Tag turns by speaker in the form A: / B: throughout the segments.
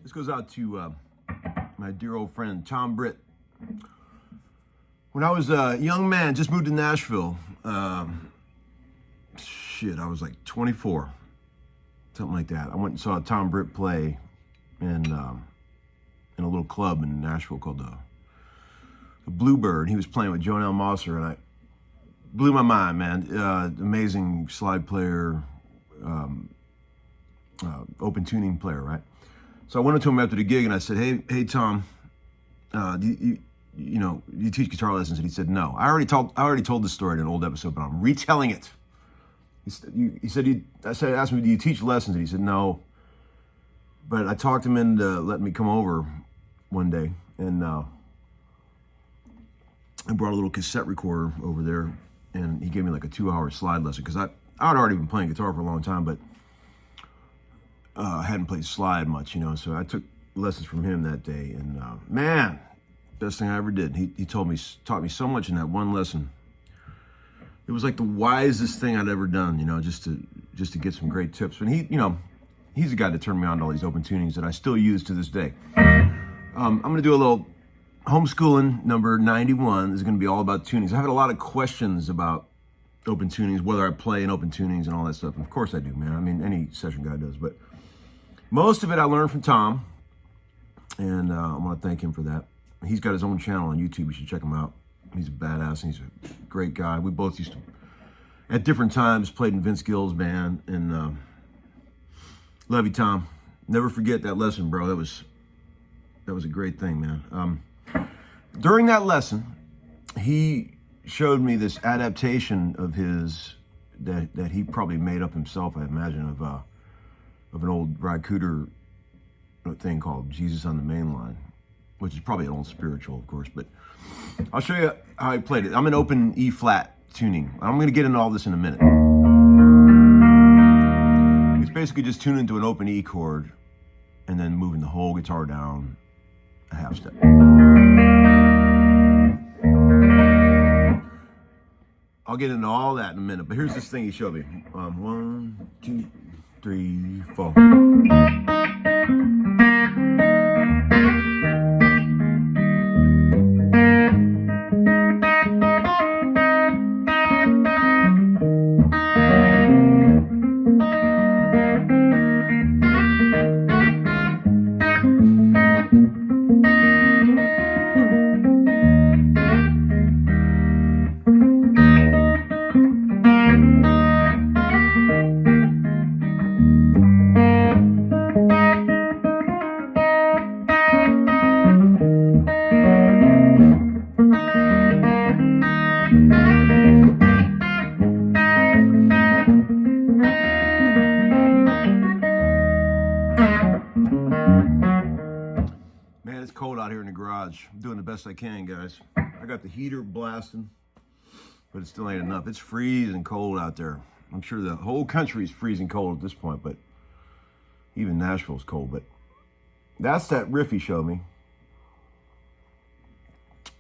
A: This goes out to my dear old friend, Tom Britt. When I was a young man, just moved to Nashville. I was like 24, something like that. I went and saw Tom Britt play in a little club in Nashville called the Bluebird. He was playing with Jonelle Mosser, and I blew my mind, man. Amazing slide player, open tuning player, right? So I went up to him after the gig and I said, "Hey, Tom, do you teach guitar lessons?" And he said, "No." I already told this story in an old episode, but I'm retelling it. I asked him, "Do you teach lessons?" And he said, "No." But I talked him into letting me come over one day, and I brought a little cassette recorder over there, and he gave me like a 2-hour slide lesson because I'd already been playing guitar for a long time, but I hadn't played slide much, so I took lessons from him that day, and man, best thing I ever did. He taught me so much in that one lesson. It was like the wisest thing I'd ever done, just to get some great tips. And he's the guy that turned me on to all these open tunings that I still use to this day. I'm gonna do a little Homeskoolin number 91. This is gonna be all about tunings. I had a lot of questions about open tunings, whether I play in open tunings and all that stuff. And of course I do, man. I mean, any session guy does, but most of it I learned from Tom, and I want to thank him for that. He's got his own channel on YouTube. You should check him out. He's a badass, and he's a great guy. We both used to, at different times, played in Vince Gill's band, and love you, Tom. Never forget that lesson, bro. That was a great thing, man. During that lesson, he showed me this adaptation of his that he probably made up himself, I imagine, of an old Rod Cooder thing called Jesus on the Main Line, which is probably an old spiritual, of course, but I'll show you how I played it. I'm in open E flat tuning. I'm going to get into all this in a minute. It's basically just tuning into an open E chord and then moving the whole guitar down a half step. I'll get into all that in a minute, but here's this thing he showed me. 1, 2, 3, 4. Man, it's cold out here in the garage. I'm doing the best I can, guys. I got the heater blasting, but it still ain't enough. It's freezing cold out there. I'm sure the whole country is freezing cold at this point, but even Nashville's cold. But that's that riff he showed me.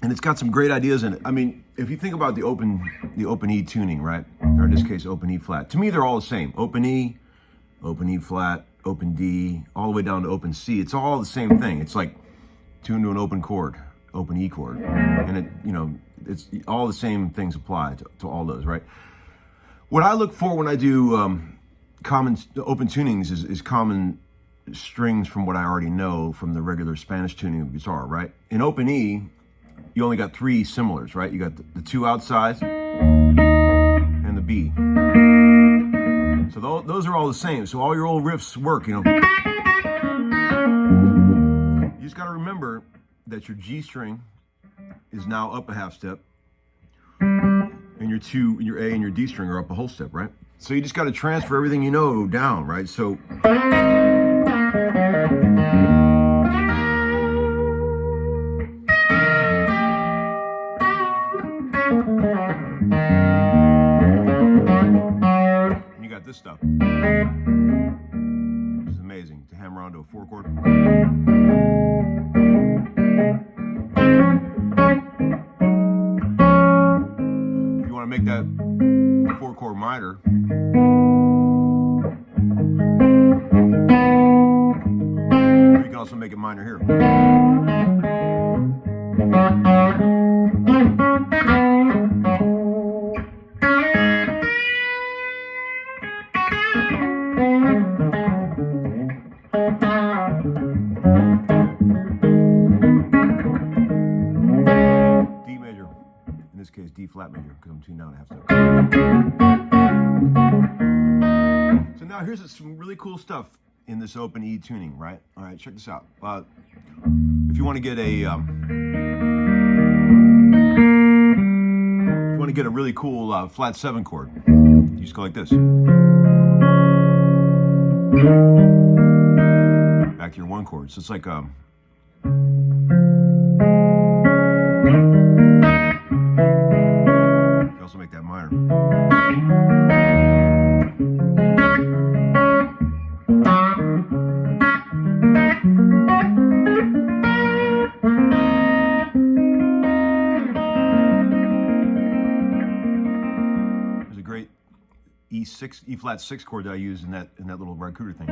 A: And it's got some great ideas in it. I mean, if you think about the open E tuning, right? Or in this case, open E flat. To me, they're all the same. Open E flat, open D, all the way down to open C. It's all the same thing. It's like tuned to an open chord, open E chord. And it's all the same things apply to all those, right? What I look for when I do common open tunings is common strings from what I already know from the regular Spanish tuning of guitar, right? In open E, you only got 3 similars, right? You got the 2 outsides and the B. So those are all the same. So all your old riffs work, you know. You just got to remember that your G string is now up a half step, and your A and your D string are up a whole step, right? So you just got to transfer everything you know down, right? So and you got this stuff. This is amazing to hammer onto a 4 chord. If you want to make that 4 chord minor, you can also make it minor here. D major, in this case D flat major, because I'm tuned down a half step. So now here's some really cool stuff in this open E tuning, right? All right, check this out. If you want to get a really cool flat 7 chord, you just go like this. Back to your 1 chord. So it's like you also make that minor. There's a great E flat 6 chord that I use in that little Recruiter thing.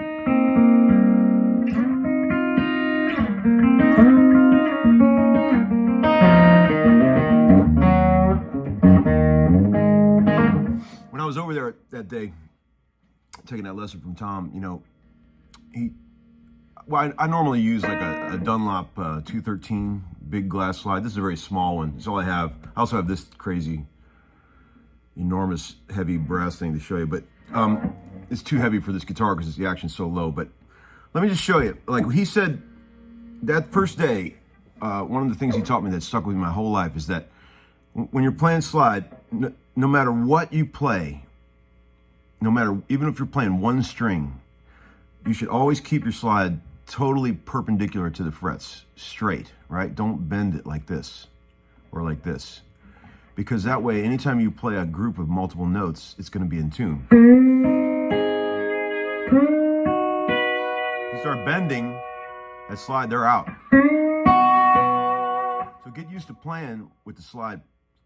A: When I was over there that day, taking that lesson from Tom, you know, I normally use like a Dunlop 213 big glass slide. This is a very small one. It's all I have. I also have this crazy, enormous, heavy brass thing to show you, but it's too heavy for this guitar because the action's so low. But let me just show you. Like he said, that first day, one of the things he taught me that stuck with me my whole life is that when you're playing slide, no matter what you play, even if you're playing 1 string, you should always keep your slide totally perpendicular to the frets, straight, right? Don't bend it like this or like this, because that way, anytime you play a group of multiple notes, it's going to be in tune. If you start bending that slide, they're out. So get used to playing with the slide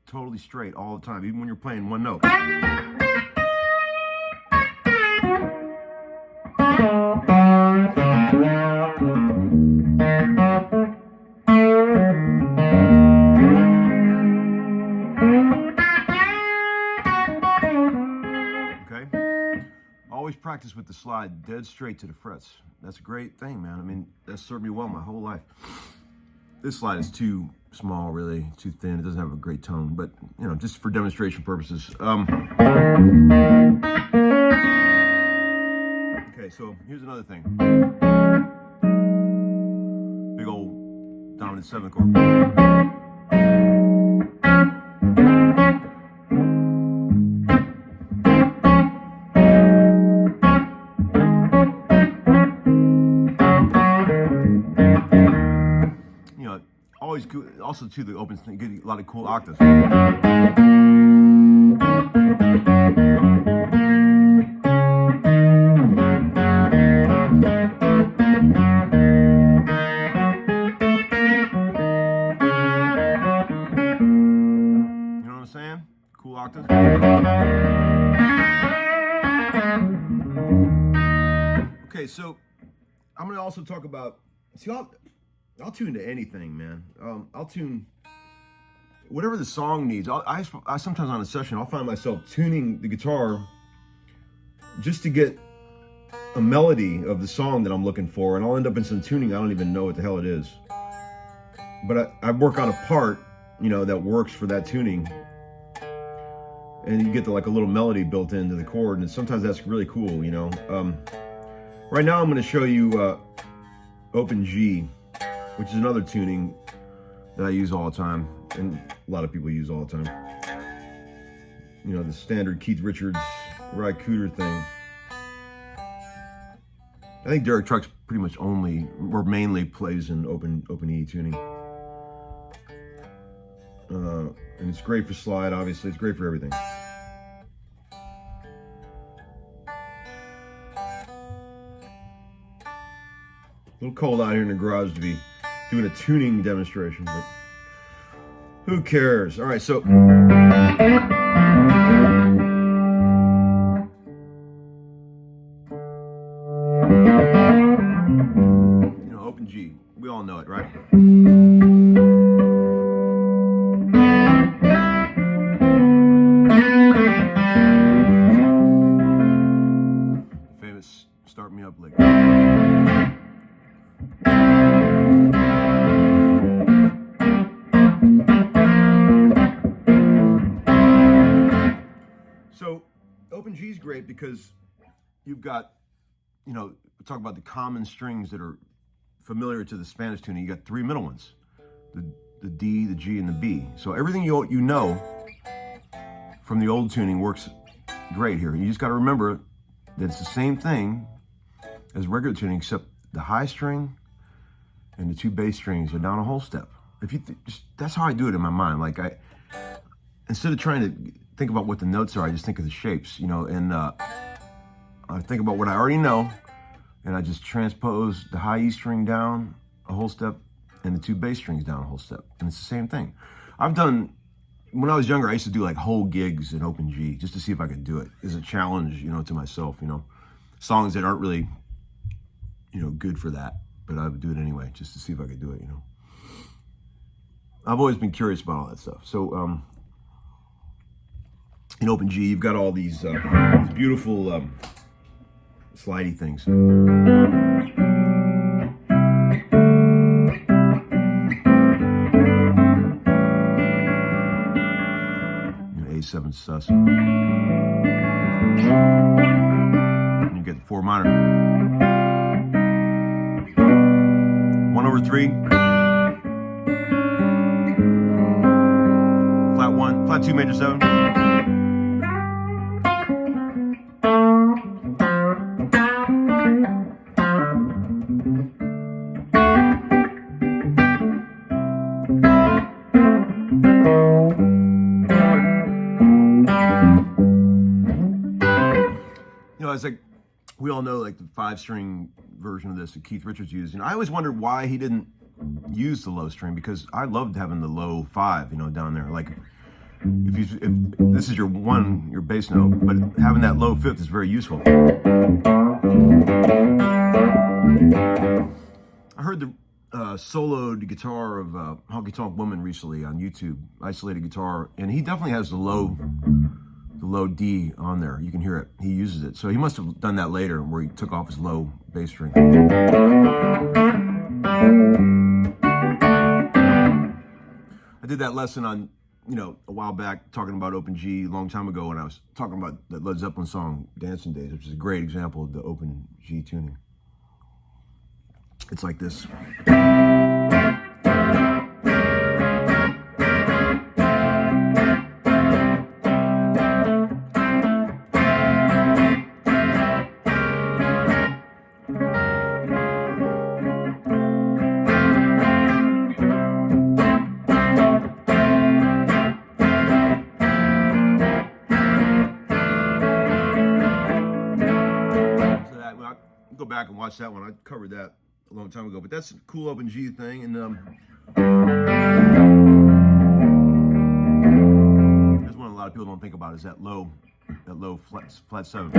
A: totally straight all the time, even when you're playing 1 note. Okay? Always practice with the slide dead straight to the frets. That's a great thing, man. I mean, that's served me well my whole life. This slide is too small, really, too thin. It doesn't have a great tone, but, you know, just for demonstration purposes. Okay, so here's another thing. Big old dominant 7 chord. You know, always good. Also, too, the opens get a lot of cool octaves. Cool octaves. Okay, so I'm gonna also talk about. See, I'll tune to anything, man. I'll tune whatever the song needs. I sometimes on a session, I'll find myself tuning the guitar just to get a melody of the song that I'm looking for, and I'll end up in some tuning I don't even know what the hell it is. But I work on a part, that works for that tuning, and you get like a little melody built into the chord, and sometimes that's really cool, Right now I'm going to show you Open G, which is another tuning that I use all the time, and a lot of people use all the time. The standard Keith Richards, Ry Cooder thing. I think Derek Trucks pretty much mainly plays in open E tuning. And it's great for slide, obviously. It's great for everything. A little cold out here in the garage to be doing a tuning demonstration, but who cares? All right, so open G. We all know it, right? Famous Start Me Up lick. So Open G is great because you've got, we talk about the common strings that are familiar to the Spanish tuning. You got three middle ones, the D, the G, and the B. So everything you know from the old tuning works great here. You just got to remember that it's the same thing as regular tuning, except the high string and the two bass strings are down a whole step. If you that's how I do it in my mind. Like instead of trying to think about what the notes are, I just think of the shapes, and I think about what I already know, and I just transpose the high E string down a whole step and the two bass strings down a whole step. And it's the same thing. When I was younger, I used to do like whole gigs in Open G just to see if I could do it as a challenge, to myself, songs that aren't really, good for that, but I would do it anyway, just to see if I could do it, I've always been curious about all that stuff. So, in Open G, you've got all these beautiful, slidey things. A7 sus. And you get the 4 minor. 1/3. Flat 1, flat 2 major 7. It's like, we all know like the 5-string version of this that Keith Richards used. I always wondered why he didn't use the low string, because I loved having the low 5, down there. Like if this is your bass note, but having that low 5th is very useful. I heard the soloed guitar of Honky Tonk Woman recently on YouTube, isolated guitar, and he definitely has the low D on there. You can hear it. He uses it. So he must have done that later where he took off his low bass string. I did that lesson on, a while back, talking about Open G a long time ago when I was talking about the Led Zeppelin song, Dancing Days, which is a great example of the Open G tuning. It's like this. Go back and watch that one. I covered that a long time ago, but that's a cool Open G thing. And there's one a lot of people don't think about is that low flat 7.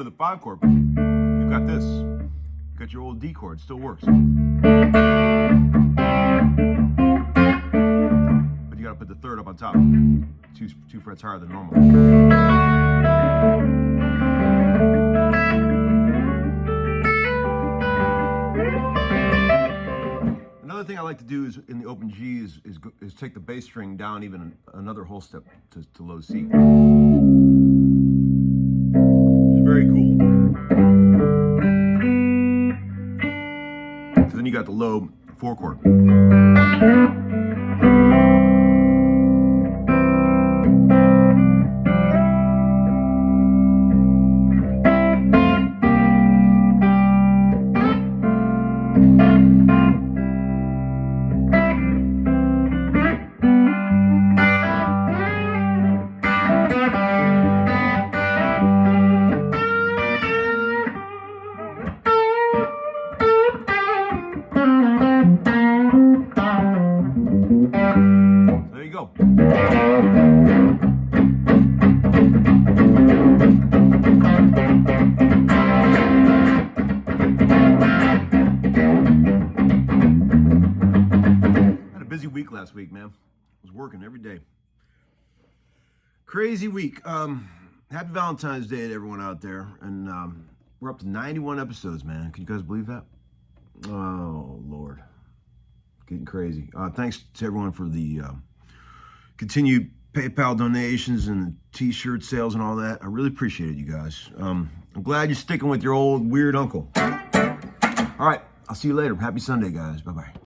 A: with a 5 chord, you've got this. You've got your old D chord, still works. But you gotta put the 3rd up on top, two frets higher than normal. Another thing I like to do is in the open G is take the bass string down even another whole step to low C. It's very cool. So then you got the low 4 chord. There you go. Had a busy week last week, man. Was working every day. Crazy week. Happy Valentine's Day to everyone out there. And we're up to 91 episodes, man. Can you guys believe that? Oh, Lord. Getting crazy. Thanks to everyone for the continued PayPal donations and the t-shirt sales and all that. I really appreciate it, you guys. I'm glad you're sticking with your old weird uncle. All right. I'll see you later. Happy Sunday, guys. Bye-bye.